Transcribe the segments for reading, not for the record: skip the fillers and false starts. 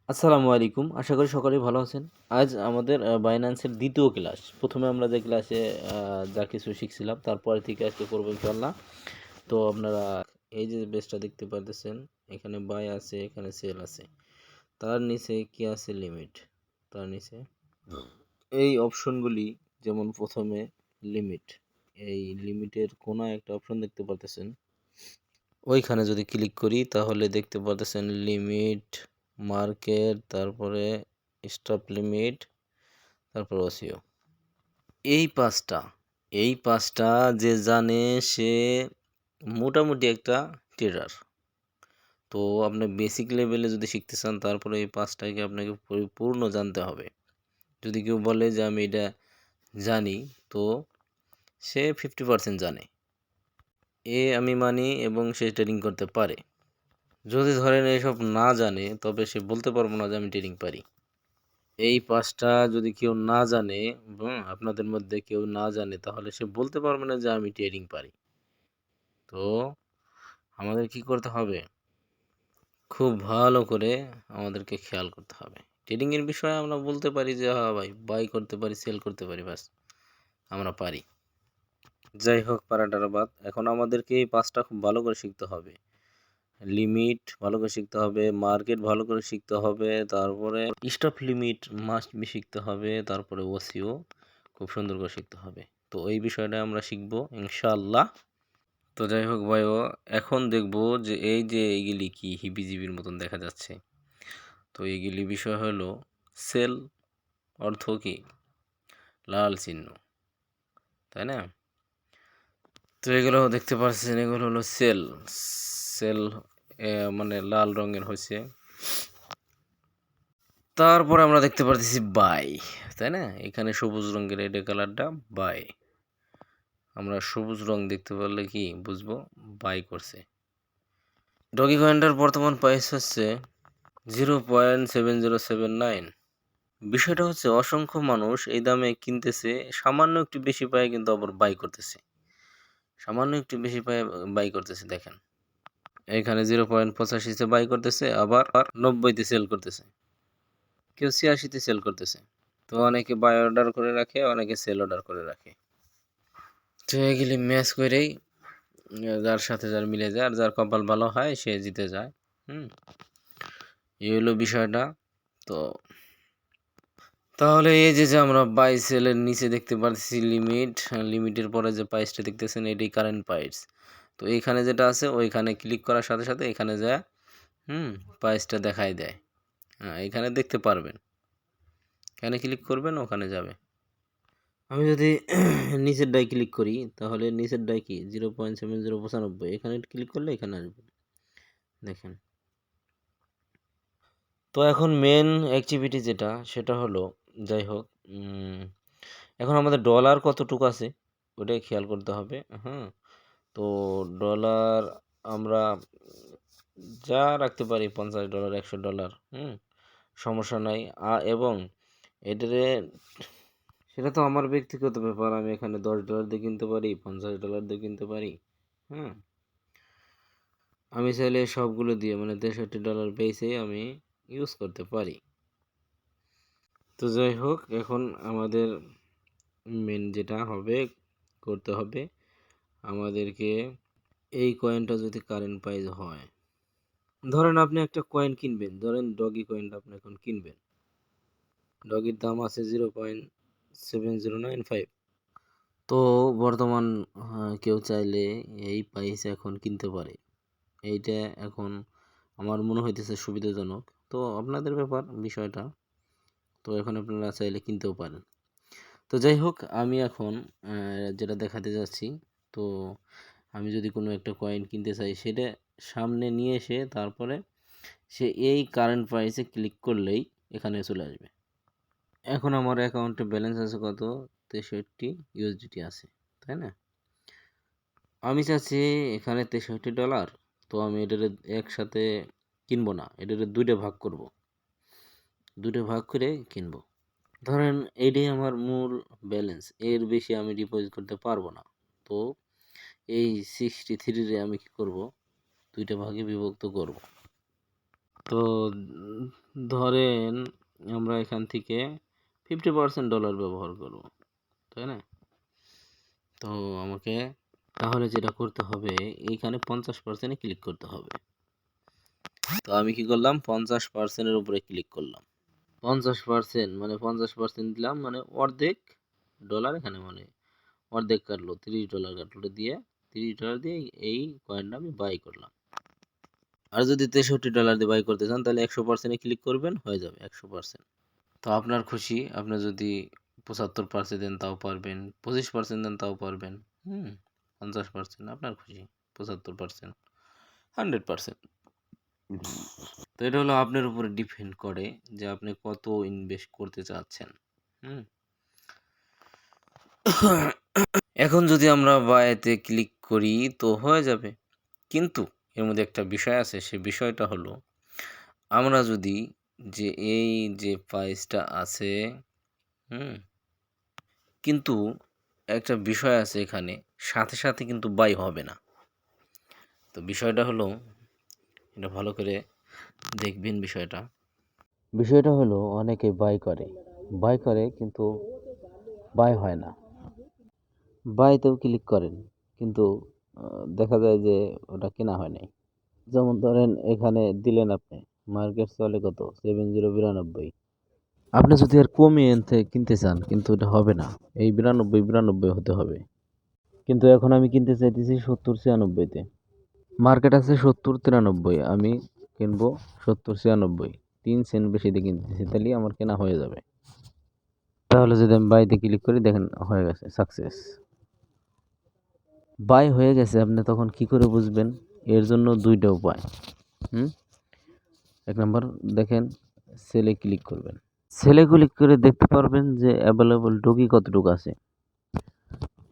আসসালামু আলাইকুম। আশা করি সকলেই ভালো আছেন। আজ আমাদের বাইন্যান্সের দ্বিতীয় ক্লাস। প্রথমে আমরা যে ক্লাসে যা কিছু শিখছিলাম তারপরে থেকে আজকে করবো ইনশাআল্লাহ। তো আপনারা এই যে বেসটা দেখতে পারতেছেন, এখানে বাই আছে, এখানে সেল আছে। তার নিচে কি আছে? লিমিট। তার নিচে এই অপশনগুলি, যেমন প্রথমে লিমিট। এই লিমিটের কোনায় একটা অপশন দেখতে পারতেছেন। ওইখানে যদি ক্লিক করি তাহলে দেখতে পারতেছেন লিমিট, মার্কেট, তারপরে স্টপ লিমিট, তারপর ওসিও। এই পাঁচটা যে জানে সে মোটামুটি একটা ট্রেডার। তো আপনি বেসিক লেভেলে যদি শিখতে চান তারপরে এই পাঁচটাকে আপনাকে পরিপূর্ণ জানতে হবে। যদি কেউ বলে যে আমি এটা জানি, তো সে 50% জানে, আমি মানি, এবং সে ট্রেডিং করতে পারে। যদি ধরেন এসব না জানে, তবে সে বলতে পারবো না যে আমি ট্রেডিং পারি। এই পাঁচটা যদি কেউ না জানে, আপনাদের মধ্যে কেউ না জানে, তাহলে সে বলতে পারবে না যে আমি ট্রেডিং পারি। তো আমাদের কি করতে হবে? খুব ভালো করে আমাদেরকে খেয়াল করতে হবে। ট্রেডিংয়ের বিষয়ে আমরা বলতে পারি যে হ্যাঁ ভাই, বাই করতে পারি, সেল করতে পারি, ব্যাস আমরা পারি। যাই হোক, পারাটার বাদ। এখন আমাদেরকে এই পাঁচটা খুব ভালো করে শিখতে হবে। লিমিট ভালো করে শিখতে হবে, মার্কেট ভালো করে শিখতে হবে, তারপরে স্টপ লিমিট মাস্ট বি শিখতে হবে, তারপরে ওসিও খুব সুন্দর করে শিখতে হবে। তো এই বিষয়টা আমরা শিখবো ইনশাআল্লাহ। তো যাই হোক ভাইও, এখন দেখবো যে এই যে এইগুলি কি হিবিজিবির মতন দেখা যাচ্ছে। তো এইগুলি বিষয় হলো সেল, অর্থ কি? লাল চিহ্ন, তাই না? তো এগুলো দেখতে পাচ্ছেন, এগুলো হলো সেল। সেল মানে লাল রঙের হয়েছে। তারপরে আমরা দেখতে পারতেছি বাই, তাই না? এখানে সবুজ রঙের এটা কালারটা বাই। আমরা সবুজ রং দেখতে পারলে কি বুঝবো? বাই করছে। ডগি কয়েনটার বর্তমান প্রাইস হচ্ছে 0.7079। বিষয়টা হচ্ছে অসংখ্য মানুষ এই দামে কিনতেছে, সামান্য একটু বেশি পায় কিন্তু আবার বাই করতেছে। সামান্য একটু বেশি পায় বাই করতেছে, দেখেন এখানে 0.85-তে বাই করতেছে, আবার 90-তে সেল করতেছে, কেউ 86-তে সেল করতেছে। তো অনেকে বাই অর্ডার করে রাখে, অনেকে সেল অর্ডার করে রাখে। তো এগুলি ম্যাচ করেই যার সাথে যার মিলে যায়, আর যার কপাল ভালো হয় সে জিতে যায়। এই হলো বিষয়টা। তো তাহলে এই যে আমরা বাই সেলের নিচে দেখতে পাচ্ছি লিমিট, লিমিটের পরে যে প্রাইসটা দেখতেছেন এটাই কারেন্ট প্রাইস। তো এইখানে যেটা আছে ওইখানে ক্লিক করার সাথে সাথে এখানে যায় প্রাইসটা দেখাই দেয়। এখানে দেখতে পারবেন, এখানে ক্লিক করবেন, ওখানে যাবে। আমি যদি নিচের ডাই ক্লিক করি তাহলে নিচের ডাই কি 0.7095, এখানে ক্লিক করলে এখানে আসবে, দেখেন। তো এখন মেন অ্যাক্টিভিটি যেটা, সেটা হলো, যাই হোক, এখন আমাদের ডলার কতটুকু আছে ওটাই খেয়াল করতে হবে। তো ডলার আমরা যা রাখতে পারি, $50, $100, সমস্যা নাই। এবং এটারে, সেটা তো আমার ব্যক্তিগত ব্যাপার, আমি এখানে $10 দিয়ে কিনতে পারি, $50 দিয়ে কিনতে পারি। আমি চাইলে সবগুলো দিয়ে মানে $63 বেসে আমি ইউজ করতে পারি। তো যাই হোক, এখন আমাদের মেন যেটা হবে, করতে হবে আমাদেরকে, এই কয়েনটা যদি কারেন্ট প্রাইস হয়, ধরেন আপনি একটা কয়েন কিনবেন, ধরেন ডগি কয়েনটা আপনি এখন কিনবেন, ডগির দাম আছে 0.7095। তো বর্তমান কেউ চাইলে এই প্রাইসে এখন কিনতে পারে। এইটা এখন আমার মনে হইতেছে সুবিধাজনক। তো আপনাদের ব্যাপার বিষয়টা। তো এখন আপনারা চাইলে কিনতেও পারেন। তো যাই হোক, আমি এখন যেটা দেখাতে যাচ্ছি, তো আমি যদি কোনো একটা কয়েন কিনতে চাই, সেটা সামনে নিয়ে এসে তারপরে সে এই কারেন্ট প্রাইসে ক্লিক করলেই এখানে চলে আসবে। এখন আমার অ্যাকাউন্টে ব্যালেন্স আছে কত? 63 USDT আছে, তাই না? আমি চাচ্ছি এখানে $63। তো আমি এটারে একসাথে কিনবো না, এটারে দুইটা ভাগ করব, দুটো ভাগ করে কিনবো। ধরেন এইটাই আমার মূল ব্যালেন্স, এর বেশি আমি ডিপোজিট করতে পারবো না। তো এই 63 রে আমি কি করব? দুইটা ভাগে বিভক্ত করব। তো ধরেন আমরা এখান থেকে 50% ডলার ব্যবহার করব, তাই না? তো আমাকে তাহলে যেটা করতে হবে, এইখানে 50%-এ ক্লিক করতে হবে। তো আমি কি করলাম, 50%-এর উপরে ক্লিক করলাম। 50% মানে 50% দিলাম, মানে অর্ধেক ডলার এখানে, মানে অর্ধেক কাটলো, $30 কাটলো, দিয়ে $30 দিয়ে এই কয়েনটা আমি বাই করলাম। আর যদি $63 দিয়ে বাই করতে চান তাহলে 100%-এ ক্লিক করবেন, হয়ে যাবে 100%। তো আপনার খুশি, আপনি যদি 75% দেন তাও পারবেন, 25% দেন তাও পারবেন, 50% আপনার খুশি, 75%, 100%। তো এটা হলো আপনার উপরে ডিপেন্ড করে যে আপনি কত ইনভেস্ট করতে চাচ্ছেন। হুম এখন যদি আমরা বাইতে ক্লিক করি তো হয়ে যাবে, কিন্তু এর মধ্যে একটা বিষয় আছে, সে বিষয়টা হলো আমরা যদি যে এই যে প্রাইসটা আছে, হুম কিন্তু একটা বিষয় আছে এখানে, সাথে সাথে কিন্তু বাই হবে না। তো বিষয়টা হলো, এটা ভালো করে দেখবেন বিষয়টা। বিষয়টা হলো অনেকে বাই করে কিন্তু বাই হয় না। বাইতেও ক্লিক করেন কিন্তু দেখা যায় যে ওটা কেনা হয় নাই। যেমন ধরেন এখানে দিলেন আপনি, মার্কেট চলে কত, 7092। আপনি যদি আর কমিয়ে কিনতে চান কিন্তু এটা হবে না, এই 92 হতে হবে। কিন্তু এখন আমি কিনতে চাইতেছি 70-96-তে। মার্কেট আছে 70-93, আমি কিনবো 70-96, 3 সেন্ট বেশি দিয়ে কিনতেছি, তাহলে আমার কেনা হয়ে যাবে। তাহলে যদি আমি বাইতে ক্লিক করি, দেখেন হয়ে গেছে, সাকসেস, বাই হয়ে গেছে। আপনি তখন কি করে বুঝবেন? এর জন্য দুইটা উপায়। হুম এক নম্বর, দেখেন, সেলে ক্লিক করবেন। সেলে ক্লিক করে দেখতে পারবেন যে অ্যাভেলেবল ডগি কতটুকু আছে।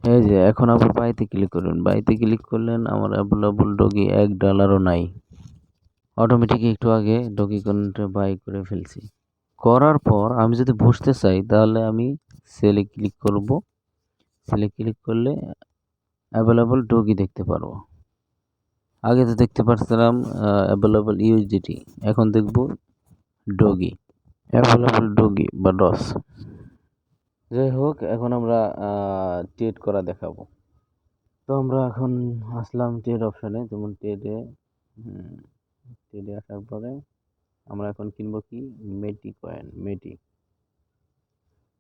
এই যে এখন আবার বাইতে ক্লিক করবেন, বাইতে ক্লিক করলেন, আমার অ্যাভেলেবল ডগি $1 নাই। অটোমেটিক একটু আগে ডগি কয়েনটা বাই করে ফেলছি। করার পর আমি যদি বসতে চাই তাহলে আমি সেলে ক্লিক করব। সেলে ক্লিক করলে অ্যাভেলেবল ডগি দেখতে পারবো। আগে তো দেখতে পাচ্ছিলাম অ্যাভেলেবল ইউএসডিটি, এখন দেখব ডগি, অ্যাভেলেবল ডগি বা ডস। যাই হোক, এখন আমরা ট্রেড করা দেখাবো। তো আমরা এখন আসলাম ট্রেড অপশানে, যেমন ট্রেডে আসার পরে আমরা এখন কিনবো কি, মেটি।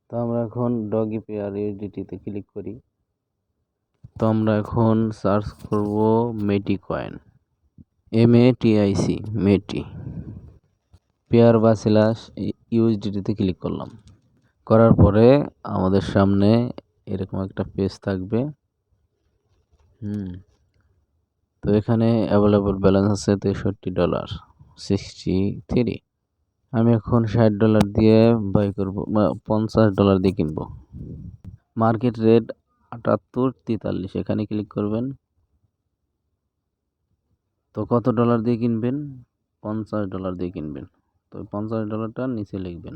তো আমরা এখন ডগি পেয়ার ইউএসডিটিতে ক্লিক করি। তো আমরা এখন সার্চ করব মেটি কয়েন, মেটি পেয়ার বা স্ল্যাশ ইউএসডিটিতে ক্লিক করলাম। করার পরে আমাদের সামনে এরকম একটা পেজ থাকবে। তো এখানে অ্যাভেলেবল ব্যালেন্স আছে $63.63। আমি এখন $60 দিয়ে বাই করব, $50 দিয়ে কিনবো। মার্কেট রেট 78.43, এখানে ক্লিক করবেন। তো কত ডলার দিয়ে কিনবেন? $50 দিয়ে কিনবেন। তো $50 নিচে লিখবেন,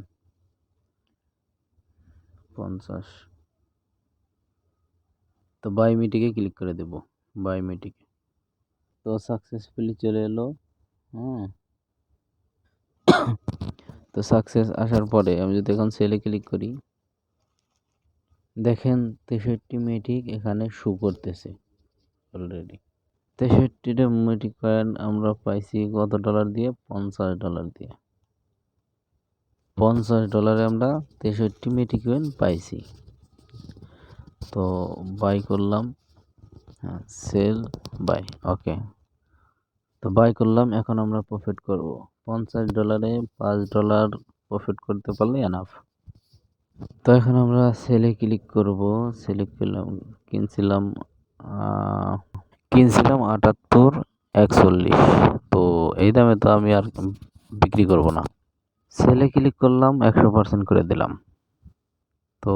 50। তো বাই মিটিকে ক্লিক করে দেব, বাই মিটিকে। তো সাকসেসফুলি চলে এলো। তো সাকসেস আসার পরে আমি যদি এখন সেলে ক্লিক করি, দেখেন 63 মেটিক এখানে শো করতেছে অলরেডি। 63টা মেটিক কয়েন আমরা পাইছি কত ডলার দিয়ে? $50 দিয়ে। $50 আমরা 63 মেটিক কয়েন পাইছি। তো বাই করলাম, সেল, বাই, ওকে। তো বাই করলাম, এখন আমরা প্রফিট করব। $50 $5 প্রফিট করতে পারলে এনাফ। তো এখন আমরা সেলে ক্লিক করব। সেলে কিনছিলাম 78.41। তো এই দামে তো আমি আর বিক্রি করব না। সেলে ক্লিক করলাম, 100% করে দিলাম। তো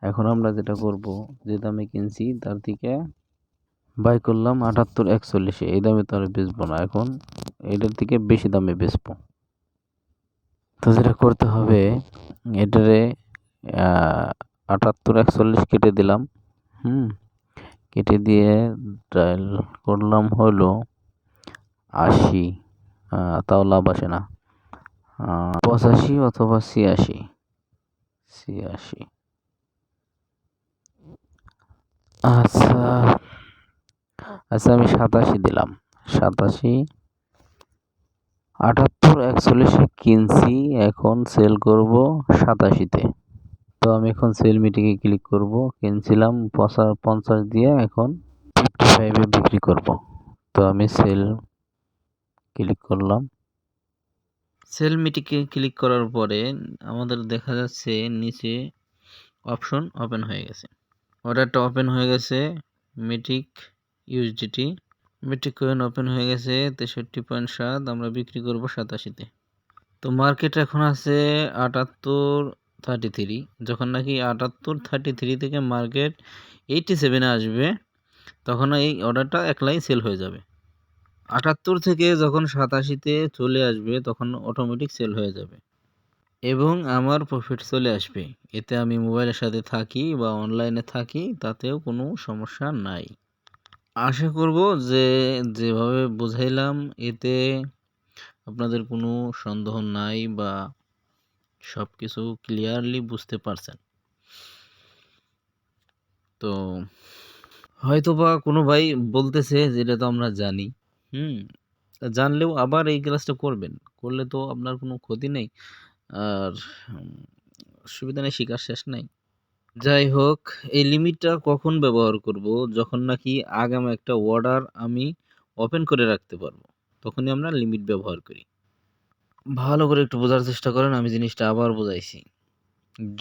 এখন আমরা যেটা করব, যে দামে কিনছি তার থেকে বাই করলাম 78.41, এই দামে তো আর বেচবো না, এখন এটার থেকে বেশি দামে বেচবো। তো যেটা করতে হবে, এটারে 78.41 কেটে দিলাম, কেটে দিয়ে ডায়াল করলাম হলো 80, তাও লাভ আসে না। 85 অথবা 86। 86। আচ্ছা, আচ্ছা আমি 87 দিলাম। 87, 78, 41 কিনছি, এখন সেল করব 87-তে। তো আমি এখন সেল মিটিংয়ে ক্লিক করব। কিনছিলাম 50 দিয়ে, এখন 55-এ বিক্রি করব। তো আমি সেল ক্লিক করলাম। সেল মিটিংয়ে ক্লিক করার পরে আমাদের দেখা যাচ্ছে নিচে অপশন ওপেন হয়ে গেছে। অর্ডারটা ওপেন হয়ে গেছে। মিটিক ইউএসডিটি মিটিক কয়েন ওপেন হয়ে গেছে 63.7, আমরা বিক্রি করব 87-তে। তো মার্কেট এখন আছে 78.33। যখন নাকি 78.33 থেকে মার্কেট 87-এ আসবে, তখন এই অর্ডারটা একলাই সেল হয়ে যাবে। 78 থেকে যখন 87-তে চলে আসবে, তখন অটোমেটিক সেল হয়ে যাবে এবং আমার প্রফিট চলে আসবে। এতে আমি মোবাইলের সাথে থাকি বা অনলাইনে থাকি, তাতেও কোনো সমস্যা নাই। আশা করব যে যেভাবে বুঝাইলাম এতে আপনাদের কোনো সন্দেহ নাই বা সব কিছু ক্লিয়ারলি বুঝতে পারছেন। তো হয়তোবা কোনো ভাই বলতেছে যেটা তো আমরা জানি, জানলেও আবার এই কাজটা করবেন। করলে তো আপনার কোনো ক্ষতি নেই, আর সুবিধা নেই, শিকার শেষ নাই। যাই হোক, এই লিমিটটা কখন ব্যবহার করব? যখন নাকি আগাম একটা অর্ডার আমি ওপেন করে রাখতে পারবো, তখনই আমরা লিমিট ব্যবহার করি। ভালো করে একটু বোঝার চেষ্টা করেন, আমি জিনিসটা আবার বুঝাইছি।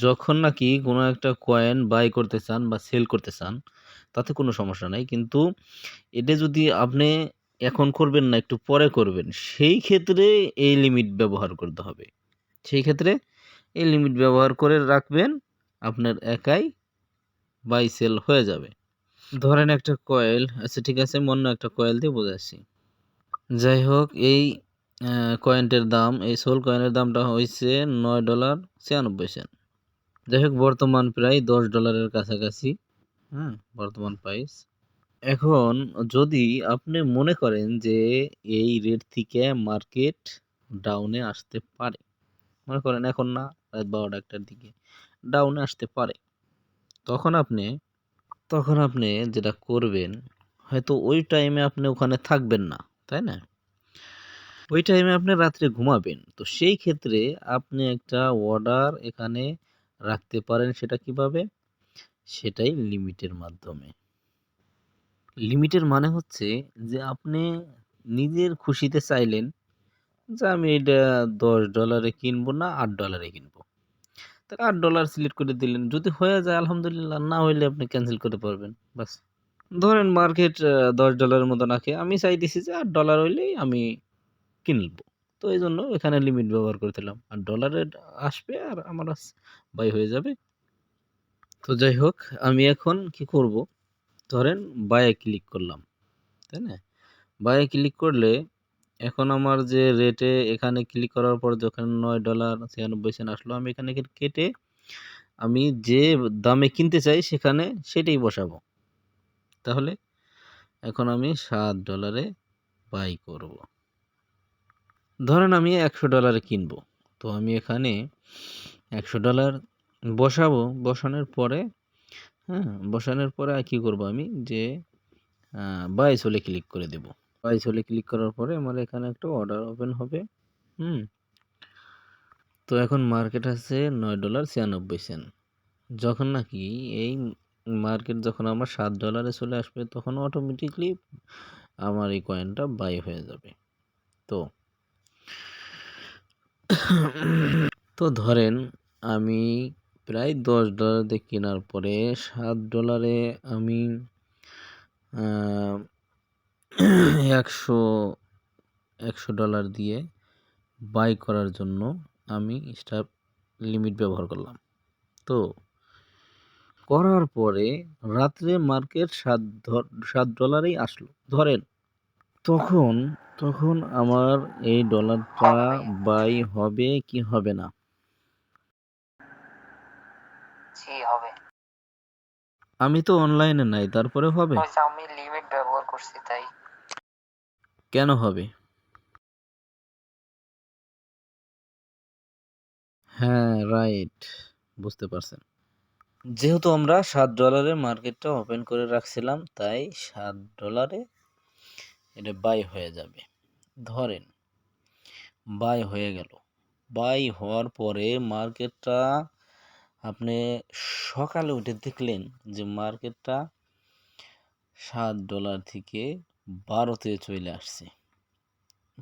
যখন নাকি কোনো একটা কয়েন বাই করতে চান বা সেল করতে চান, তাতে কোনো সমস্যা নাই। কিন্তু এটা যদি আপনি এখন করবেন না, একটু পরে করবেন, সেই ক্ষেত্রে এই লিমিট ব্যবহার করতে হবে। সেই ক্ষেত্রে এই লিমিট ব্যবহার করে রাখবেন, আপনার একাই বাই সেল হয়ে যাবে। ধরেন একটা কয়েল, আচ্ছা ঠিক আছে, অন্য একটা কয়েল দিয়ে বোঝাচ্ছি। যাই হোক, এই কয়েনটার দাম, এই সোল কয়েনের দামটা হয়েছে $9.96। যাই হোক, বর্তমান প্রায় $10 কাছাকাছি। বর্তমান প্রাইস। এখন যদি আপনি মনে করেন যে এই রেট থেকে মার্কেট ডাউনে আসতে পারে, মনে করেন এখন না, রাত 12টা-1টার দিকে ডাউনে আসতে পারে, তখন আপনি যেটা করবেন, হয়তো ওই টাইমে আপনি ওখানে থাকবেন না, তাই না? ওই টাইমে আপনি রাত্রে ঘুমাবেন। তো সেই ক্ষেত্রে আপনি একটা অর্ডার এখানে রাখতে পারেন। সেটা কিভাবে? সেটাই লিমিটের মাধ্যমে। লিমিটের মানে হচ্ছে যে আপনি নিজের খুশিতে চাইলেন যে আমি এটা $10 কিনবো না $8 কিনবো। তাহলে $8 সিলেক্ট করে দিলেন। যদি হয়ে যায় আলহামদুলিল্লাহ, না হইলে আপনি ক্যানসেল করে পারবেন। বাস। ধরেন মার্কেট $10 মতো রাখে। আমি চাইতেছি যে $8 হইলেই আমি কিনবো। তো এইজন্য এখানে লিমিট ব্যবহার করে দিলাম। আর ডলারে আসবে আর আমার বাই হয়ে যাবে। তো যাই হোক, আমি এখন কি করব? ধরেন বায়ে ক্লিক করলাম, তাই না? বায়ে ক্লিক করলে এখন আমার যে রেটে এখানে ক্লিক করার পর যখন $9.96 আসলো, আমি এখানে কেটে আমি যে দামে কিনতে চাই সেখানে সেটাই বসাবো। তাহলে এখন আমি $7 বাই করব। ধরেন আমি $100 কিনবো। তো আমি এখানে $100 বসাবো। বসানোর পরে আর কি করব, আমি যে বাই সেলে ক্লিক করে দেব। বাই সেলে ক্লিক করার পরে আমার এখানে একটা অর্ডার ওপেন হবে। হুম তো এখন মার্কেট আছে $9.96। যখন নাকি এই মার্কেট যখন আমার $7 চলে আসবে, তখন অটোমেটিকলি আমার এই কয়েনটা বাই হয়ে যাবে। তো তো ধরেন আমি প্রায় $10 দিয়ে কেনার পরে $7 আমি 100 দিয়ে বাই করার জন্য আমি স্টপ লিমিট ব্যবহার করলাম। তো করার পরে রাত্রে মার্কেট $7 আসলো ধরেন, তখন তখন আমার এই ডলারটা বাই হবে কি হবে না? জি হবে। আমি তো অনলাইনে নাই, তারপরে হবে? আমি লিমিট ব্যবহার করছি তাই। কেন হবে? হ্যাঁ, রাইট, বুঝতে পারছেন। যেহেতু আমরা $7 মার্কেটটা ওপেন করে রাখছিলাম, তাই $7 এটা বাই হয়ে যাবে। ধরেন বাই হয়ে গেল। বাই হওয়ার পরে মার্কেটটা আপনি সকালে উঠে দেখলেন যে মার্কেটটা $7 থেকে 12-তে চলে আসছে।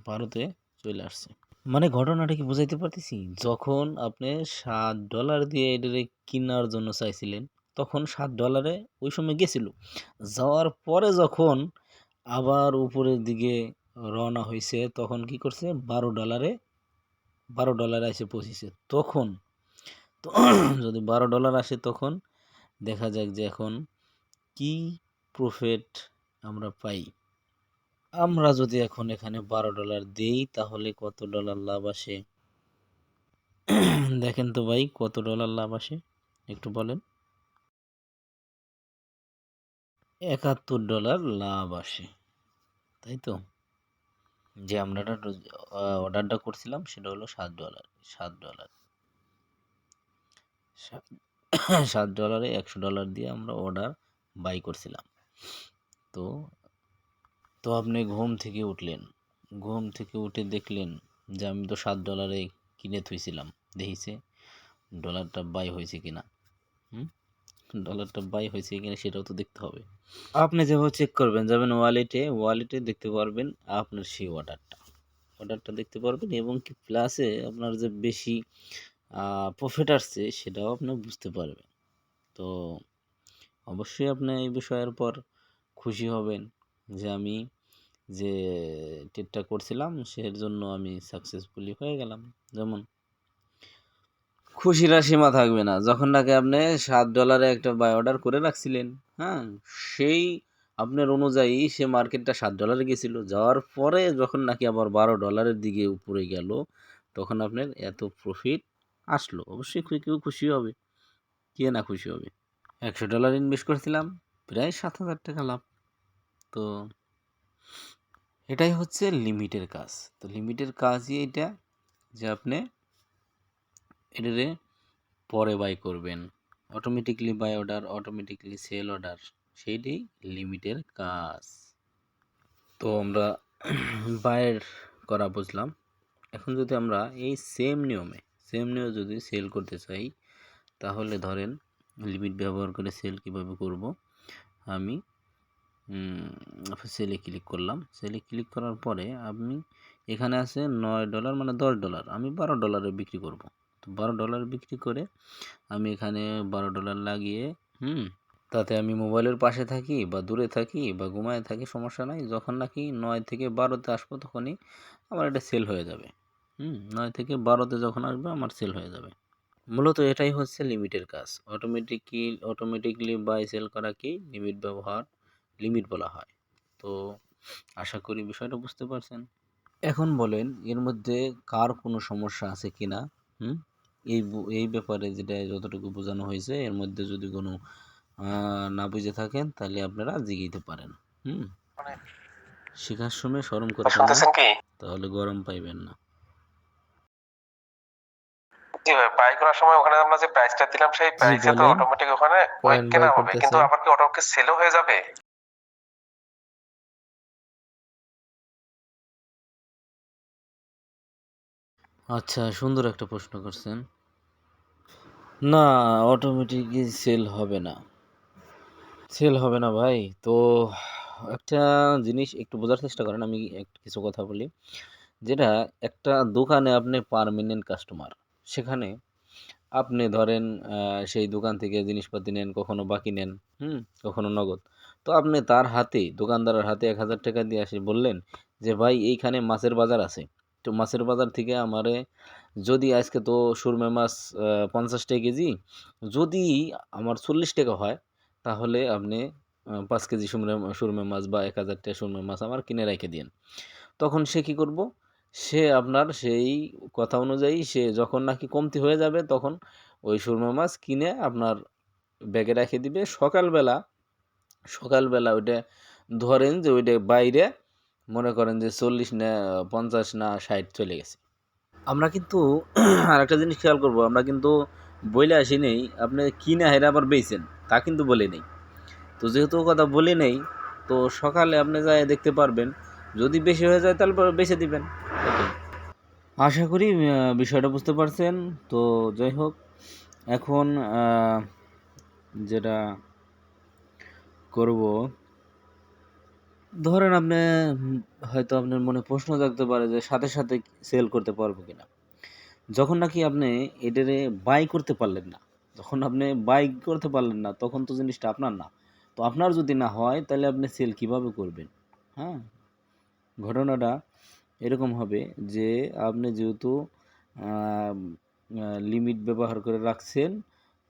12-তে চলে আসছে। মানে ঘটনাটা কি বুঝাইতে পারতেছি? যখন আপনি $7 দিয়ে এটারে কিনার জন্য চাইছিলেন, তখন $7 ওই সময় গেছিল। যাওয়ার পরে যখন আবার উপরের দিকে রওনা হইছে, তখন কি করছে? $12 এসে পৌঁছেছে। তখন তো যদি $12 আসে, তখন দেখা যাক যে এখন কি প্রফিট আমরা পাই। আমরা যদি এখন এখানে $12 দেই, তাহলে কত ডলার লাভ আসে? দেখেন তো ভাই, কত ডলার লাভ আসে একটু বলেন। $71 লাভ আসে, তাই তো? যে আমরা অর্ডারটা করছিলাম সেটা হলো $7। $7 $7 $100 দিয়ে আমরা অর্ডার বাই করছিলাম। তো তো আপনি ঘুম থেকে উঠলেন, ঘুম থেকে উঠে দেখলেন যে আমি তো $7 কিনে থুইছিলাম, দেখিছে ডলারটা বাই হয়েছে কিনা। হুম ডলারটা বাই হয়েছে কিনা সেটাও তো দেখতে হবে। আপনি যেভাবে চেক করবেন, যাবেন ওয়ালেটে দেখতে পারবেন আপনার সেই অর্ডারটা দেখতে পারবেন, এবং কি প্লাসে আপনার যে বেশি প্রফিট আসছে সেটাও আপনি বুঝতে পারবেন। তো অবশ্যই আপনি এই বিষয়ের পর খুশি হবেন যে আমি যে ট্রেডটা করছিলাম সের জন্য আমি সাকসেসফুলি হয়ে গেলাম। যেমন খুশির আর সীমা থাকবে না, যখন নাকি আপনি $7 একটা বাই অর্ডার করে রাখছিলেন, হ্যাঁ, সেই আপনার অনুযায়ী সে মার্কেটটা $7 গেছিল, যাওয়ার পরে যখন নাকি আবার $12 দিকে উপরে গেল, তখন আপনার এত প্রফিট আসলো। অবশ্যই কেউ খুশি হবে, কে না খুশি হবে। $100 ইনভেস্ট করেছিলাম, প্রায় $7,000 লাভ। তো এটাই হচ্ছে লিমিটের কাজ। তো লিমিটের কাজই এটা, যে আপনি এটারে পরে বাই করবেন, automatically buy order, automatically sell order, সেইটাই লিমিটের কাজ। তো আমরা বাইয়ের করা বুঝলাম। এখন যদি আমরা এই সেম নিয়মে যদি সেল করতে চাই, তাহলে ধরেন লিমিট ব্যবহার করে সেল কিভাবে করব। আমি সেলে ক্লিক করলাম। সেলে ক্লিক করার পরে আমি এখানে আছে $9 মানে $10, আমি $12 বিক্রি করব। তো $12 বিক্রি করে আমি এখানে $12 লাগিয়ে তাতে আমি মোবাইলের পাশে থাকি বা দূরে থাকি বা ঘুমায় থাকি, সমস্যা নাই। যখন নাকি 9 থেকে 12-তে আসবো, তখনই আমার এটা সেল হয়ে যাবে। 9 থেকে 12-তে যখন আসবে আমার সেল হয়ে যাবে। মূলত এটাই হচ্ছে লিমিটের কাজ। অটোমেটিকলি বাই সেল করাকেই লিমিট বলা হয়। তো আশা করি বিষয়টা বুঝতে পারছেন। এখন বলেন, এর মধ্যে কার কোনো সমস্যা আছে কিনা? হুম এই ব্যাপারে যেটা যতটুকু বোঝানো হয়েছে, এর মধ্যে যদি কোনো না বুঝে থাকেন, তাহলে আপনারা জিগাইতে পারেন। শেখার সময় শরম করবেন না, শুনতেছেন কি? তাহলে গরম পাইবেন না। জি ভাই, বাই করার সময় ওখানে আমরা যে প্রাইসটা দিলাম সেই প্রাইসে তো বলেন, অটোমেটিক ওখানে ওই কয়েন বাই কেনা হবে, করতেছে। কিন্তু আবার কি অটোমেটিক সেলও হয়ে যাবে? আচ্ছা, সুন্দর একটা প্রশ্ন করছেন। না, অটোমেটিকই সেল হবে না ভাই। তো একটা জিনিস একটু বোঝার চেষ্টা করেন, আমি কিছু কথা বলি। যেটা একটা দোকানে আপনি পার্মানেন্ট কাস্টমার, সেখানে আপনি ধরেন সেই দোকান থেকে জিনিসপাতি নেন, কখনো বাকি নেন, কখনো নগদ। তো আপনি তার হাতে, দোকানদারের হাতে $1,000 দিয়ে আসে বললেন যে ভাই, এইখানে মাছের বাজার আছে, তো মাছের বাজার থেকে আমারে, যদি আজকে তো সুরমা মাছ 50 টাকা কেজি, যদি আমার 40 টাকা হয়, তাহলে আপনি 5 কেজি সুরমা মাছ বা 1,000 টাকা সুরমা মাছ আমার কিনে রেখে দিন। তখন সে কি করব? সে আপনার সেই কথা অনুযায়ী, সে যখন নাকি কমতি হয়ে যাবে, তখন ওই সুরমা মাছ কিনে আপনার ব্যাগে রেখে দিবে। সকালবেলা ওইটা, ধরেন যে ওইটা বাইরে, মনে করেন যে 40 না 50 না 60 চলে গেছে, আমরা কিন্তু আরেকটা জিনিস খেয়াল করব, আমরা কিন্তু বইলে আসি নেই আপনি কিনে হেরে আবার বেচেন, তা কিন্তু বলে নেই। তো যেহেতু ও কথা বলে নেই, তো সকালে আপনি যায় দেখতে পারবেন, যদি বেশি হয়ে যায় তাহলে পরে বেচে দিবেন। এটাই। আশা করি বিষয়টা বুঝতে পারছেন। তো যাই হোক, এখন যেটা করব, ধরেন আপনি হয়তো আপনার মনে প্রশ্ন জাগতে পারে যে সাথে সাথে সেল করতে পারবো কিনা। যখন নাকি আপনি এটারে বাই করতে পারলেন না, যখন আপনি বাই করতে পারলেন না, তখন তো জিনিসটা আপনার না। তো আপনার যদি না হয় তাহলে আপনি সেল কিভাবে করবেন? হ্যাঁ, ঘটনাটা এরকম হবে যে আপনি যেহেতু লিমিট ব্যবহার করে রাখছেন,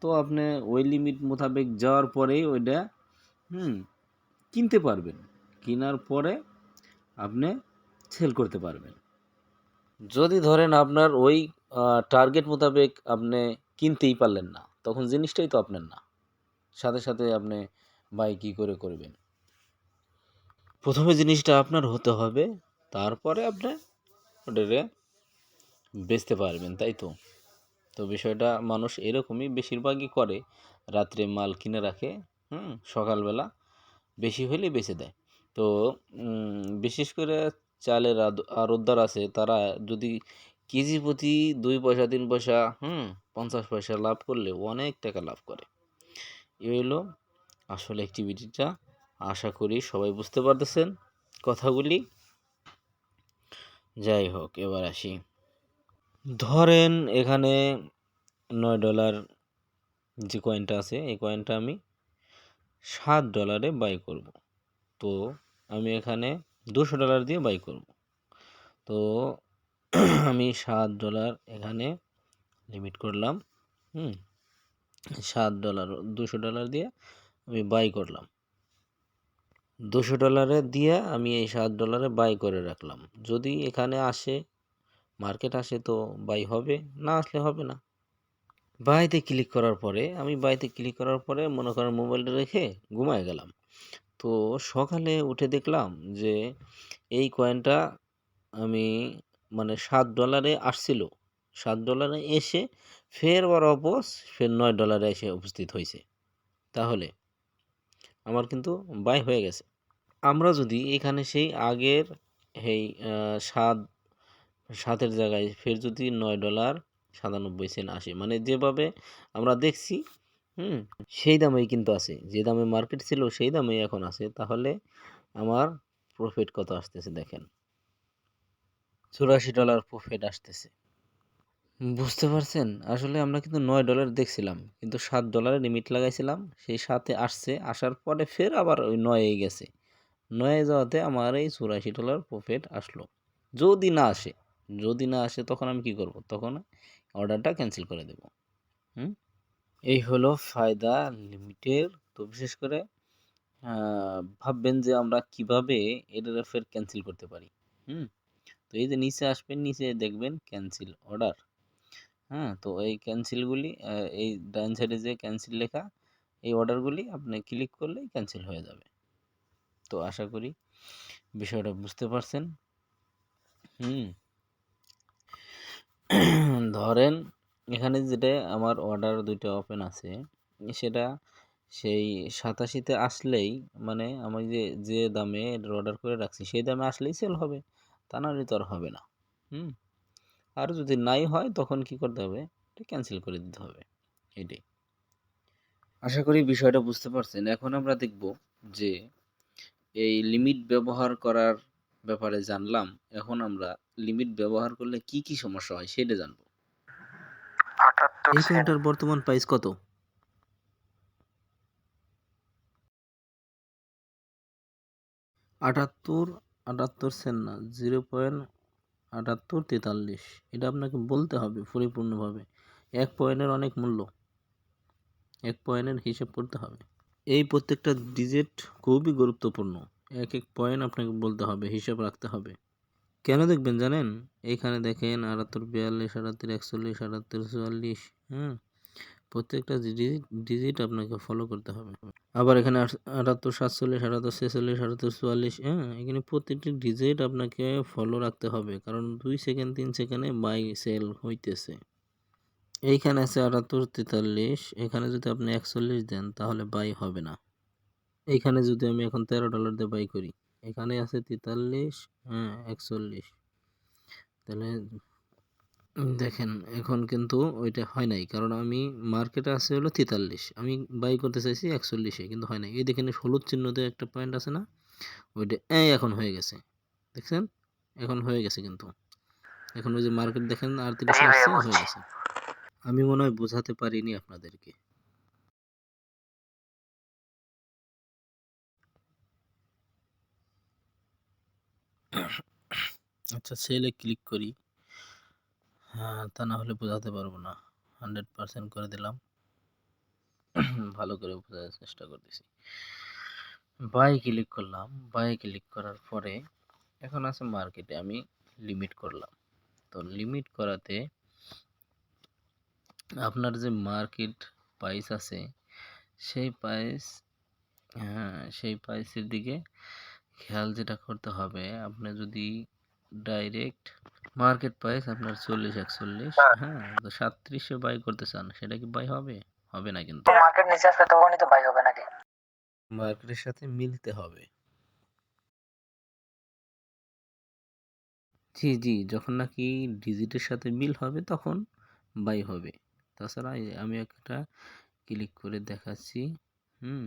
তো আপনি ওই লিমিট মোতাবেক যাওয়ার পরেই ওইটা হুম কিনতে পারবেন। কেনার পরে আপনি সেল করতে পারবেন। যদি ধরেন আপনার ওই টার্গেট মোতাবেক আপনি কিনতেই পারলেন না, তখন জিনিসটাই তো আপনার না। সাথে সাথে আপনি বাই কী করে করবেন? প্রথমে জিনিসটা আপনার হতে হবে, তারপরে আপনি ওটারে বেচতে পারবেন, তাই তো? তো বিষয়টা মানুষ এরকমই বেশিরভাগই করে, রাত্রে মাল কিনে রাখে, সকালবেলা বেশি হলে বেচে দেয়। তো বিশেষ করে চালের আড়তদার আছে, তারা যদি কেজি প্রতি 2 পয়সা 3 পয়সা 50 পয়সা লাভ করলে অনেক টাকা লাভ করে। এই হলো আসলে অ্যাক্টিভিটিটা। আশা করি সবাই বুঝতে পারতেছেন কথাগুলি। যাই হোক, এবার আসি। ধরেন এখানে $9 যে কয়েনটা আছে, এই কয়েনটা আমি $7 বাই করব। তো আমি এখানে $200 দিয়ে বাই করব। তো আমি $7 এখানে লিমিট করলাম। হুম $7 $200 দিয়ে আমি বাই করলাম। $200 দিয়ে আমি এই $7 বাই করে রাখলাম। যদি এখানে আসে, মার্কেট আসে, তো বাই হবে, না আসলে হবে না। বাইতে ক্লিক করার পরে মনে করেন মোবাইলটা রেখে ঘুমায় গেলাম। তো সকালে উঠে দেখলাম যে এই কয়েনটা আমি মানে $7 আসছিল, $7 এসে ফের আবার অপস ফের $9 এসে উপস্থিত হয়েছে। তাহলে আমার কিন্তু বাই হয়ে গেছে। আমরা যদি এখানে সেই আগের এই সাত সাতের জায়গায় ফের যদি $9.97 আসে, মানে যেভাবে আমরা দেখছি হুম সেই দামেই কিন্তু আছে, যে দামে মার্কেট ছিল সেই দামেই এখন আছে, তাহলে আমার প্রফিট কত আসতেছে দেখেন, $84 প্রফিট আসতেছে। বুঝতে পারছেন? আসলে আমরা কিন্তু $9 দেখছিলাম, কিন্তু $7 লিমিট লাগাইছিলাম, সেই সাথে আসছে, আসার পরে ফের আবার ওই 9-এই গেছে, 9-এ যাওয়াতে আমার এই $84 প্রফিট আসলো। যদি না আসে, তখন আমি কি করব? তখন অর্ডারটা ক্যান্সেল করে দেব। হুম এই হলো ফায়দা লিমিটের। তো বিশেষ করে ভাববেন যে আমরা কিভাবে এটারে ফের ক্যান্সেল করতে পারি। হুম তো এই যে নিচে আসবেন, নিচে দেখবেন ক্যান্সেল অর্ডার। তো এই ক্যান্সেলগুলি, এই ডান সাইডে যে ক্যান্সেল লেখা, এই অর্ডারগুলি আপনি ক্লিক করলেই ক্যান্সেল হয়ে যাবে। তো আশা করি বিষয়টা বুঝতে পারছেন। হুম ধরেন এখানে যেটা আমার অর্ডার দুইটা ওপেন আছে, সেটা সেই 87-তে আসলেই, মানে আমি যে যে দামে অর্ডার করে রাখছি সেই দামে আসলেই সেল হবে, তা নাহলে তো আর হবে না। হুম আর যদি নাই হয় তখন কি করতে হবে? এটা ক্যান্সেল করে দিতে হবে। এটাই। আশা করি বিষয়টা বুঝতে পারছেন। এখন আমরা দেখব যে এই লিমিট ব্যবহার করার ব্যাপারে জানলাম। এখন আমরা লিমিট ব্যবহার করলে কি কি সমস্যা হয় সেটা জানবো। 78 এই সেন্ট। কয়েনটার বর্তমান প্রাইস কত? 78 78 সেন্ট না, 0.7843। এটা আপনাকে বলতে হবে পরিপূর্ণভাবে। এক পয়েন্টের অনেক মূল্য, এক পয়েন্টের হিসেব করতে হবে। এই প্রত্যেকটা ডিজিট খুবই গুরুত্বপূর্ণ। এক এক পয়েন্ট আপনাকে বলতে হবে, হিসাব রাখতে হবে। কেন দেখবেন জানেন? এইখানে দেখেন 78 42 78 41 78 44, প্রত্যেকটা ডিজিট আপনাকে ফলো করতে হবে। আবার এখানে 78, 47, 78, 46, 78, 44, হ্যাঁ? এখানে প্রত্যেকটি ডিজিট আপনাকে ফলো রাখতে হবে। কারণ 2 সেকেন্ড 3 সেকেন্ডে বাই সেল হইতেছে। এইখানে আছে 78, 43, এখানে যদি আপনি 41 দেন তাহলে বাই হবে না। এইখানে যদি আমি এখন $13 দিয়ে বাই করি, এখানে আছে 43, হ্যাঁ 41, তাহলে দেখেন এখন কিন্তু ওইটা হয় নাই, কারণ আমি মার্কেটে আছে হলো 43, আমি বাই করতে চাইছি 41-এ, কিন্তু হয় নাই। এই দেখেন হলুদ চিহ্ন দিয়ে একটা পয়েন্ট আছে না, ওইটা এখন হয়ে গেছে, দেখছেন এখন হয়ে গেছে। কিন্তু এখন ওই যে মার্কেট দেখেন 38 আসছে, হয়ে গেছে। আমি মনে হয় বোঝাতে পারিনি আপনাদেরকে। আচ্ছা, সেলে ক্লিক করি। হ্যাঁ, তা না হলে বোঝাতে পারবো না। 100% করে দিলাম। ভালো করে বোঝার চেষ্টা করতেছি। বাই ক্লিক করলাম। বাই ক্লিক করার পরে এখন আছে মার্কেটে, আমি লিমিট করলাম। তো লিমিট করাতে আপনার যে মার্কেট প্রাইস আছে সেই প্রাইস, হ্যাঁ সেই প্রাইসের দিকে খেয়াল যেটা করতে হবে। আপনি যদি ডাইরেক্ট মার্কেট প্রাইস আপনার 40-41, হ্যাঁ তো 37-এ বাই করতে চান, সেটা কি বাই হবে? হবে না কিন্তু। মার্কেট নিচে আসবে তখনই তো বাই হবে নাকি? মার্কেটের সাথে মিলতে হবে। জি, যখন নাকি ডিজিটের সাথে মিল হবে তখন বাই হবে। তাছাড়া আমি একটা ক্লিক করে দেখাচ্ছি। হুম,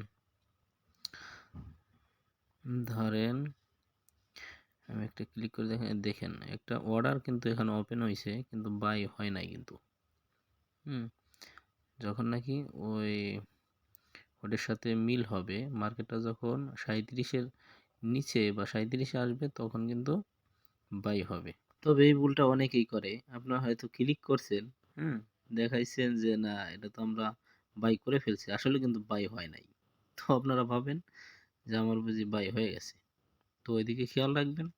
ধরেন আমি একটা ক্লিক করে দেখেন একটা অর্ডার কিন্তু এখানে ওপেন হয়েছে, কিন্তু বাই হয় নাই কিন্তু। যখন নাকি ওটার সাথে মিল হবে, মার্কেটটা যখন 37-এর নিচে বা 37-এ আসবে তখন কিন্তু বাই হবে। তবে এই ভুলটা অনেকেই করে। আপনারা হয়তো ক্লিক করছেন, দেখাইছেন যে না এটা তো আমরা বাই করে ফেলছি, আসলে কিন্তু বাই হয় নাই। তো আপনারা ভাবেন যে আমার বুঝি বাই হয়ে গেছে। তো ওইদিকে খেয়াল রাখবেন।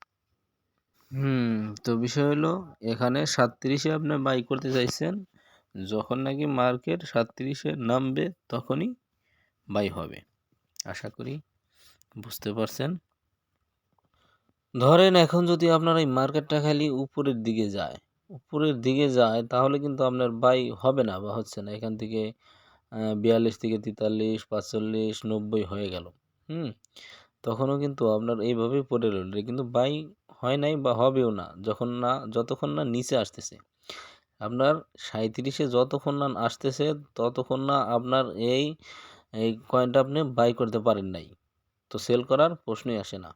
তো বিষয় হলো এখানে 37-এ আপনি বাই করতে চাইছেন, যখন নাকি মার্কেট 37-এ নামবে তখনই বাই হবে। আশা করি বুঝতে পারছেন। ধরেন এখন যদি আপনার এই মার্কেটটা খালি উপরের দিকে যায় তাহলে কিন্তু আপনার বাই হবে না বা হচ্ছে না। এখান থেকে 42 থেকে 43, 45, 90 হয়ে গেল। তখনও কিন্তু আপনার এইভাবেই পড়ে রইল, কিন্তু বাই হয় নাই বা হবেও না যতক্ষণ না নিচে আসতেছে। আপনার 37-এ যতক্ষণ না আসতেছে ততক্ষণ না আপনার এই কয়েনটা আপনি বাই করতে পারেন নাই, তো সেল করার প্রশ্নই আসে না।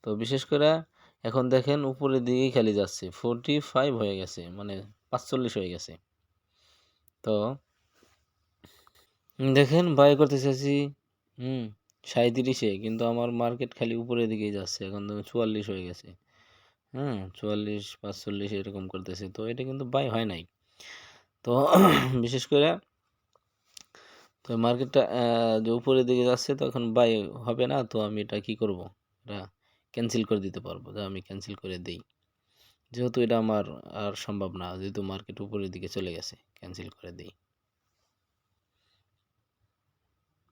তো বিশেষ করে এখন দেখেন উপরের দিকেই খালি যাচ্ছে, 45 হয়ে গেছে, মানে 45 হয়ে গেছে। তো দেখেন বাই করতে চাইছি 37-এ, কিন্তু আমার মার্কেট খালি উপরের দিকেই যাচ্ছে, এখন তো 44 হয়ে গেছে। 44, 45 এরকম করতেছে, তো এটা কিন্তু বাই হয় নাই। তো বিশেষ করে তো মার্কেটটা যে উপরের দিকে যাচ্ছে তো এখন বাই হবে না, তো আমি এটা কি করব, এটা ক্যান্সেল করে দিতে পারবো, যে আমি ক্যান্সেল করে দেই, যেহেতু এটা আমার আর সম্ভব না, যেহেতু মার্কেট উপরের দিকে চলে গেছে, ক্যান্সেল করে দেই।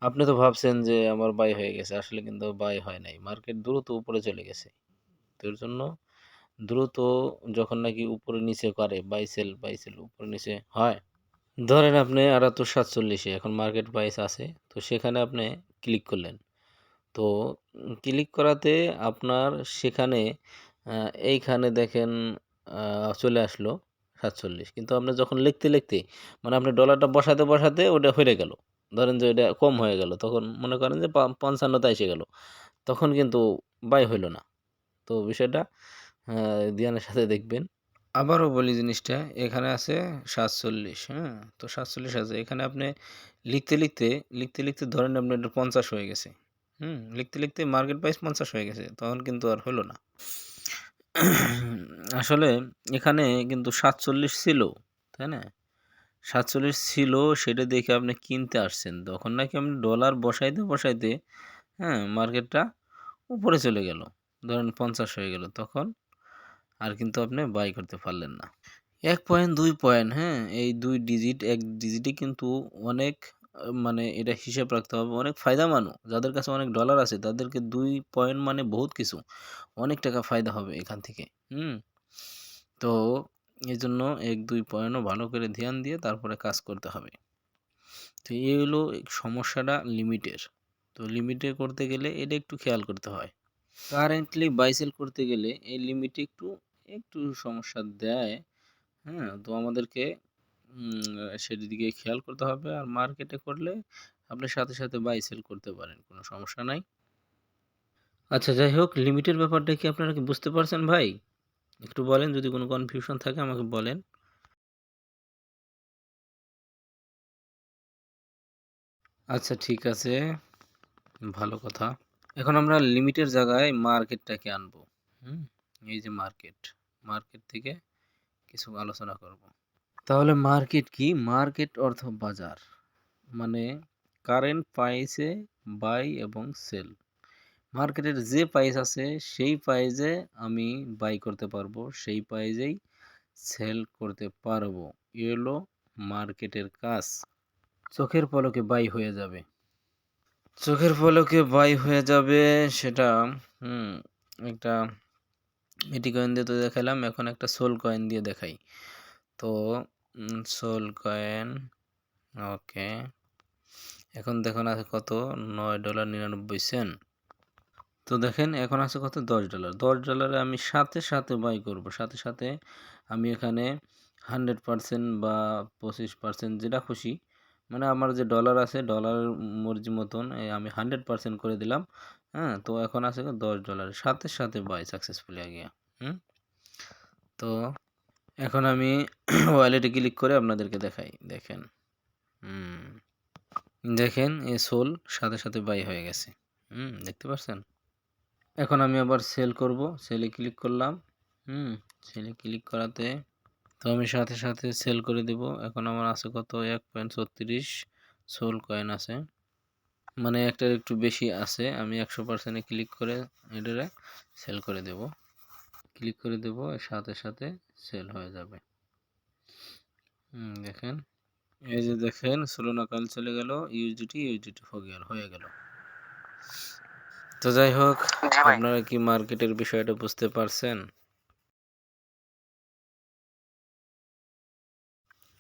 আপনি তো ভাবছেন যে আমার বাই হয়ে গেছে, আসলে কিন্তু বাই হয় নাই, মার্কেট দ্রুত উপরে চলে গেছে। তো এর জন্য দ্রুত যখন নাকি উপরে নিচে করে বাই সেল উপরে নিচে হয়, ধরেন আপনি 78-47-এ এখন মার্কেট প্রাইস আছে, তো সেখানে আপনি ক্লিক করলেন। তো ক্লিক করাতে আপনার সেখানে এইখানে দেখেন চলে আসলো 47, কিন্তু আপনি যখন লিখতে মানে আপনি ডলারটা বসাতে ওটা হয়ে গেল, ধরেন যে এটা কম হয়ে গেল, তখন মনে করেন যে 55তে এসে গেল, তখন কিন্তু বাই হইল না। তো বিষয়টা ধ্যানের সাথে দেখবেন। আবারও বলি জিনিসটা, এখানে আছে 47, তো 47 আছে, এখানে আপনি লিখতে ধরেন আপনার এটা 50 হয়ে গেছে। লিখতে মার্কেট প্রাইস 50 হয়ে গেছে, তখন কিন্তু আর হলো না। আসলে এখানে কিন্তু 47 ছিল, তাই না? 47 ছিল, সেটা দেখে আপনি কিনতে আসছেন, তখন নাকি আপনি ডলার বসাইতে মার্কেটটা উপরে চলে গেল, ধরেন 50 হয়ে গেল, তখন আর কিন্তু আপনি বাই করতে পারলেন না। ১ পয়েন্ট ২ পয়েন্ট, হ্যাঁ? এই ২ ডিজিট ১ ডিজিটে কিন্তু অনেক মানে এটা হিসাব রাখতে হবে। অনেক ফায়দামানও। যাদের কাছে অনেক ডলার আছে তাদেরকে ২ পয়েন্ট মানে বহুত কিছু। অনেক টাকা ফায়দা হবে এখান থেকে। হুম? তো এজন্য ১-২ পয়েন্টও ভালো করে ধ্যান দিয়ে তারপরে কাজ করতে হবে। তো এই হলো সমস্যাটা লিমিটের। তো লিমিটে করতে গেলে এটা একটু খেয়াল করতে হয়। কারেন্টলি বাই সেল করতে গেলে এই লিমিটে একটু সমস্যা দেয়। হ্যাঁ? তো আমাদেরকে সেটির দিকে খেয়াল করতে হবে। আর মার্কেটে করলে আপনি সাথে বাই সেল করতে পারেন। কোনো সমস্যা নাই। আচ্ছা, যাই হোক, লিমিটের ব্যাপারটা কি আপনারা কি বুঝতে পারছেন ভাই? একটু বলেন, যদি কোনো কনফিউশন থাকে আমাকে বলেন। আচ্ছা, ঠিক আছে। ভালো কথা। এখন আমরা লিমিটের জায়গায় মার্কেটটাকে আনবো। হুম? এই যে মার্কেট থেকে কিছু আলোচনা করব। তাহলে মার্কেট কি? মার্কেট অর্থ বাজার। মানে কারেন্ট প্রাইসে বাই এবং সেল। মার্কেটের যে প্রাইস আছে সেই প্রাইসে আমি বাই করতে পারবো, সেই প্রাইসেই সেল করতে পারবো। এ হলো মার্কেটের কাজ। চোখের পলকে বাই হয়ে যাবে। চোখের পলকে বাই হয়ে যাবে সেটা হুম একটা এটি কয়েন দিয়ে তো দেখালাম, এখন একটা সোল কয়েন দিয়ে দেখাই। তো সোল কয়েন, ওকে। এখন দেখুন আছে কত, $9.99। তো দেখেন এখন আছে কত, $10। $10 আমি সাথে বাই করব। সাথে আমি এখানে 100% বা 25% যেটা খুশি, মানে আমার যে ডলার আছে ডলারের মর্জি মতন আমি 100% করে দিলাম। হ্যাঁ, তো এখন আছে $10 সাথে বাই সাকসেসফুলি আ গিয়া। হুম? তো এখন আমি ওয়ালেটে ক্লিক করে আপনাদেরকে দেখাই। দেখেন, হুম, দেখেন এ সোল সাথে বাই হয়ে গেছে। দেখতে পাচ্ছেন? এখন আমি আবার সেল করব। সেলে ক্লিক করলাম। সেলে ক্লিক করাতে তো আমি সাথে সেল করে দিব। এখন আমার আছে কত, 1.36 সোল কয়েন আছে। মানে একটার একটু বেশি আছে। আমি 100% এ ক্লিক করে এটারে সেল করে দেব। ক্লিক করে দেব, সাথে সেল হয়ে যাবে। দেখেন। এই যে দেখেন সোলোনা কয়েন চলে গেল, ইউএসডিটি হয়ে গেল। তো যাই হোক, জি ভাই। আপনারা কি মার্কেটের বিষয়টা বুঝতে পারছেন?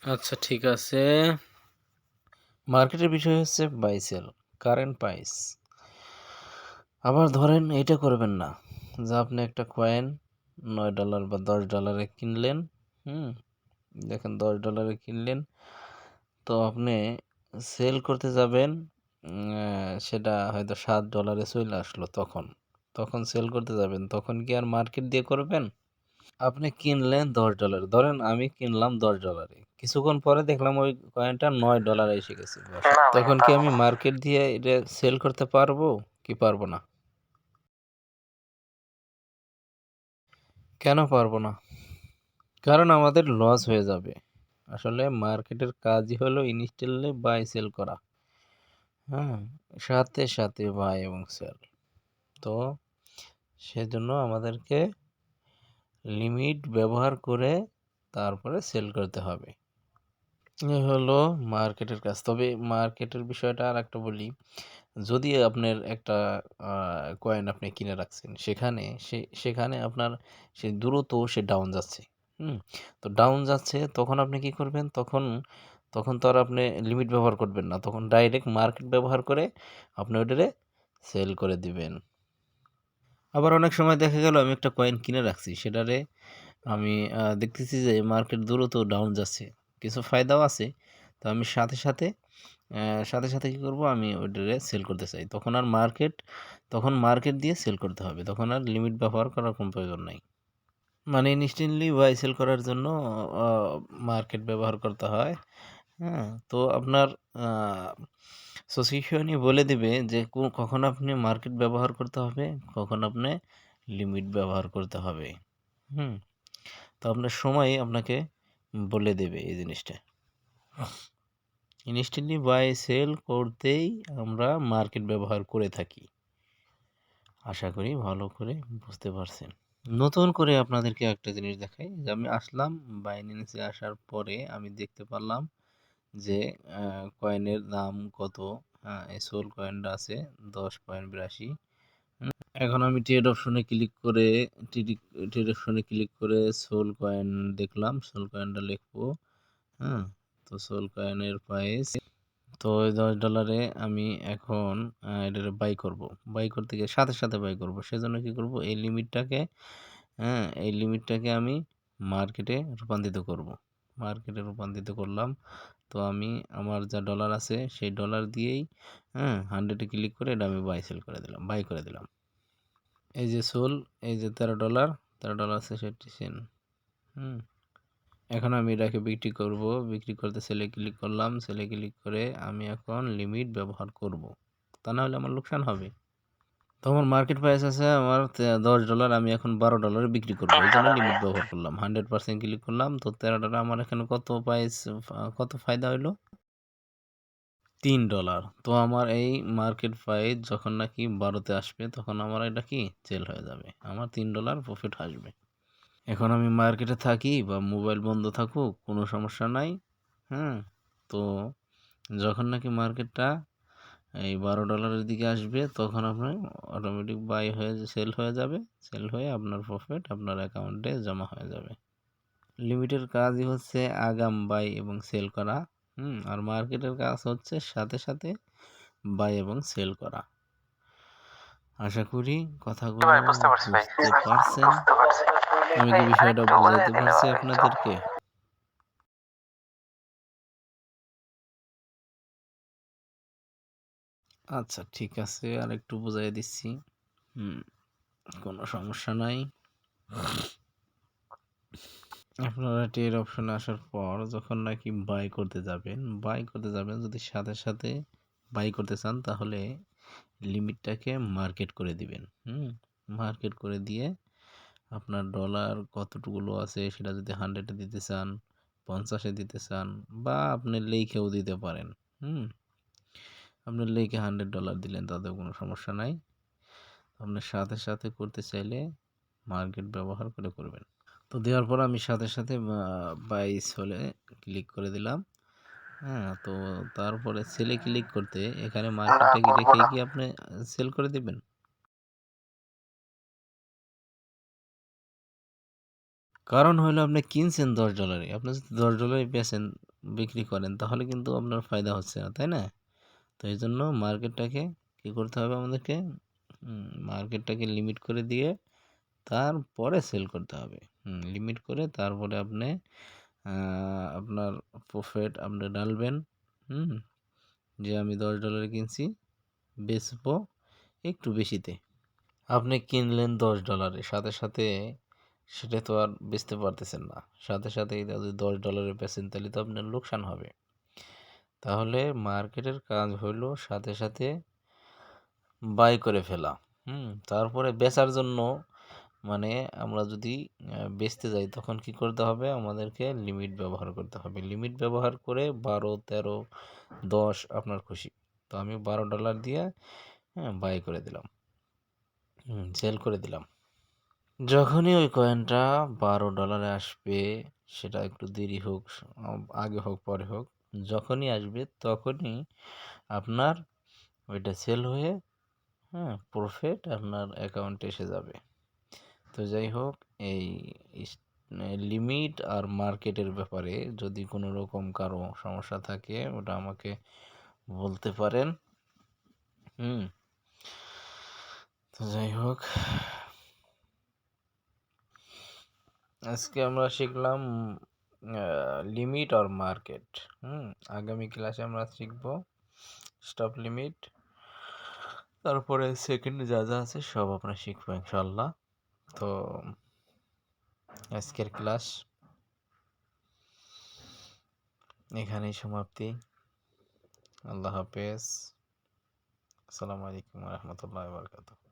আচ্ছা, ঠিক আছে। মার্কেটের বিষয় হচ্ছে বাই সেল, কারেন্ট প্রাইস। আবার ধরেন এটা করবেন না যে আপনি একটা কয়েন $9 বা $10 কিনলেন। হুম দেখেন $10 কিনলেন, তো আপনি সেল করতে যাবেন, সেটা হয়তো $7 চলে আসলো। তখন সেল করতে যাবেন, তখন কি আর মার্কেট দিয়ে করবেন? আপনি কিনলেন $10, ধরেন আমি কিনলাম $10, কিছুক্ষণ পরে দেখলাম ওই কয়েনটা $9 এসে গেছে। না ভাই, তখন কি পারবো আমি না। মার্কেট দিয়ে এটা সেল করতে পারবো কি পারবো না? কেন পারবো না? কারণ আমাদের লস হয়ে যাবে। আসলে মার্কেটের কাজই হলো ইনস্ট্যান্টলি বাই সেল করা। হ্যাঁ, সাথে বাই এবং সেল। তো সেজন্য আমাদেরকে লিমিট ব্যবহার করে তারপরে সেল করতে হবে। এ হলো মার্কেটের কাজ। তবে মার্কেটের বিষয়টা আরেকটা বলি। যদি আপনার একটা কয়েন আপনি কিনে রাখছেন, সেখানে আপনার দ্রুত সে ডাউন যাচ্ছে। হুম? তো ডাউন যাচ্ছে, তখন আপনি কি করবেন? তখন তো আর আপনি লিমিট ব্যবহার করবেন না। তখন ডাইরেক্ট মার্কেট ব্যবহার করে আপনি ওইটারে সেল করে দিবেন। আবার অনেক সময় দেখা গেল আমি একটা কয়েন কিনে রাখছি, সেটারে আমি দেখতেছি যে মার্কেট দ্রুত ডাউন যাচ্ছে। কিছু ফায়দাও আছে। তো আমি সাথে কি করব, আমি ওইটারে সেল করতে চাই। তখন মার্কেট দিয়ে সেল করতে হবে। তখন আর লিমিট ব্যবহার করার কোনো প্রয়োজন নাই। মানে ইনস্ট্যান্টলি বাই সেল করার জন্য আ মার্কেট ব্যবহার করতে হয়। হ্যাঁ? তো আপনার আ সিচুয়েশনই বলে দিবে যে কখন আপনি মার্কেট ব্যবহার করতে হবে, কখন আপনি লিমিট ব্যবহার করতে হবে। হুম? তো আপনার সময় আপনাকে বলে দেবে এই জিনিসটা। ইনস্ট্যান্টলি বাই সেল করতেই আমরা মার্কেট ব্যবহার করে থাকি। আশা করি ভালো করে বুঝতে পারছেন। নতুন করে আপনাদেরকে একটা জিনিস দেখাই যে আমি আসলাম বাইন্যান্সে আসার পরে আমি দেখতে পারলাম যে কয়েনের দাম কত। এই সোল কয়েনটা আছে 10.82। এখন আমি ট্রেড অপশনে ক্লিক করে ট্রেড অপশনে ক্লিক করে সোল কয়েন দেখলাম, সোল কয়েনটা লিখবো। হ্যাঁ, তো সোল কয়েনের প্রাইস তো ওই $10 আমি এখন এটারে বাই করব। বাই করতে গিয়ে সাথে সাথে বাই করব, সেজন্য কি করব, এই লিমিটটাকে এই লিমিটটাকে আমি মার্কেটে রূপান্তরিত করব। মার্কেটে রূপান্তরিত করলাম। তো আমি আমার যা ডলার আছে সেই ডলার দিয়েই 100-এ ক্লিক করে এটা আমি বাই করে দিলাম। এই যে সোল, এই যে $13, $13.60। এখন আমি এটাকে বিক্রি করব। বিক্রি করতে সেলে ক্লিক করলাম। সেলে ক্লিক করে আমি এখন লিমিট ব্যবহার করব, তা না হলে আমার লোকসান হবে। তো আমার মার্কেট প্রাইস আছে আমার $10, আমি এখন $12 বিক্রি করব, এই জন্য লিমিট ব্যবহার করলাম। 100% ক্লিক করলাম। তো $13 আমার এখানে কত ফায়দা হইলো? $3। তো আমার এই মার্কেট প্রাইস যখন নাকি 12-তে আসবে তখন আমার এটা কি সেল হয়ে যাবে, আমার $3 প্রফিট আসবে। এখন আমি মার্কেটে থাকি বা মোবাইল বন্ধ থাকুক কোনো সমস্যা নাই। তো যখন নাকি মার্কেটটা এই $12 দিকে আসবে তখন আপনার অটোমেটিক সেল হয়ে যাবে। সেল হয়ে আপনার প্রফিট আপনার অ্যাকাউন্টে জমা হয়ে যাবে। লিমিটের কাজই হচ্ছে আগাম বাই এবং সেল করা। আর মার্কেটের কাজ হচ্ছে সাথে সাথে বাই এবং সেল করা। আশা করি কথাগুলো ভাই বুঝতে পারছি ভাই। বুঝতে পারছেন। আমি কি বিষয়টা একটু বুঝাই বুঝাইতে দিলে পারছি ভালো হতো। আপনাদেরকে? আচ্ছা, ঠিক আছে, আর একটু বুঝাই দিচ্ছি। কোনো সমস্যা নাই। আপনারা ট্রেড অপশনে আসার পর যখন নাকি বাই করতে যাবেন যদি সাথে সাথে বাই করতে চান তাহলে লিমিটটাকে মার্কেট করে দিবেন। মার্কেট করে দিয়ে আপনার ডলার কতটুকুলো আছে সেটা যদি 100-এ দিতে চান, 50-এ দিতে চান, বা আপনি লিখেও দিতে পারেন। আপনি লিখে $100 দিলেন, তাতে কোনো সমস্যা নাই। আপনি সাথে সাথে করতে চাইলে মার্কেট ব্যবহার করে করবেন। তো দেওয়ার পর আমি সাথে সাথে বাই সেলে ক্লিক করে দিলাম। তো তারপরে সেলে ক্লিক করতে এখানে না মার্কেটটাকে করবো রেখেই না। কি আপনি সেল করে দিবেন? কারণ হলো আপনি কিনছেন $10, আপনি যদি $10 বিক্রি করেন তাহলে কিন্তু আপনার ফায়দা হচ্ছে না, তাই না? তো এই জন্য মার্কেটটাকে কি করতে হবে আমাদেরকে, মার্কেটটাকে লিমিট করে দিয়ে তারপরে সেল করতে হবে। লিমিট করে তারপরে আপনি আপনার প্রফিট আপনি ডালবেন। যে আমি $10 কিনছি, বেচবো একটু বেশিতে। আপনি কিনলেন $10, সাথে সাথে সেটা তো আর বেচতে পারতেছেন না। সাথে সাথেই যদি $10 বেচেন তাহলে তো আপনার লোকসান হবে। তাহলে মার্কেটের কাজ হলো সাথে সাথে বাই করে ফেলা। তারপরে বেচার জন্য মানে আমরা যদি বেচতে যাই তখন কি করতে হবে, আমাদেরকে লিমিট ব্যবহার করতে হবে। লিমিট ব্যবহার করে 12, 13, 10 আপনার খুশি। তো আমি $12 দিয়ে বাই করে দিলাম, সেল করে দিলাম। যখনই ওই কয়েনটা $12 আসবে, সেটা একটু দেরি হোক, আগে হোক পরে হোক, যখনই আসবে তখনই আপনার ওইটা সেল হয়ে প্রফিট আপনার অ্যাকাউন্টে এসে যাবে। তো যাই হোক, এই লিমিট আর মার্কেটের ব্যাপারে যদি কোনো রকম কারো সমস্যা থাকে ওটা আমাকে বলতে পারেন। তো যাই হোক, আজকে আমরা শিখলাম লিমিট আর মার্কেট। আগামী ক্লাসে আমরা শিখব স্টপ লিমিট, তারপরে সেকেন্ড যা যা আছে সব আমরা শিখবো ইনশাল্লাহ। তো আজকের ক্লাস এখানেই সমাপ্তি। আল্লাহ হাফেজ। আসসালামু আলাইকুম ওয়া রাহমাতুল্লাহি ওয়া বারাকাতুহু।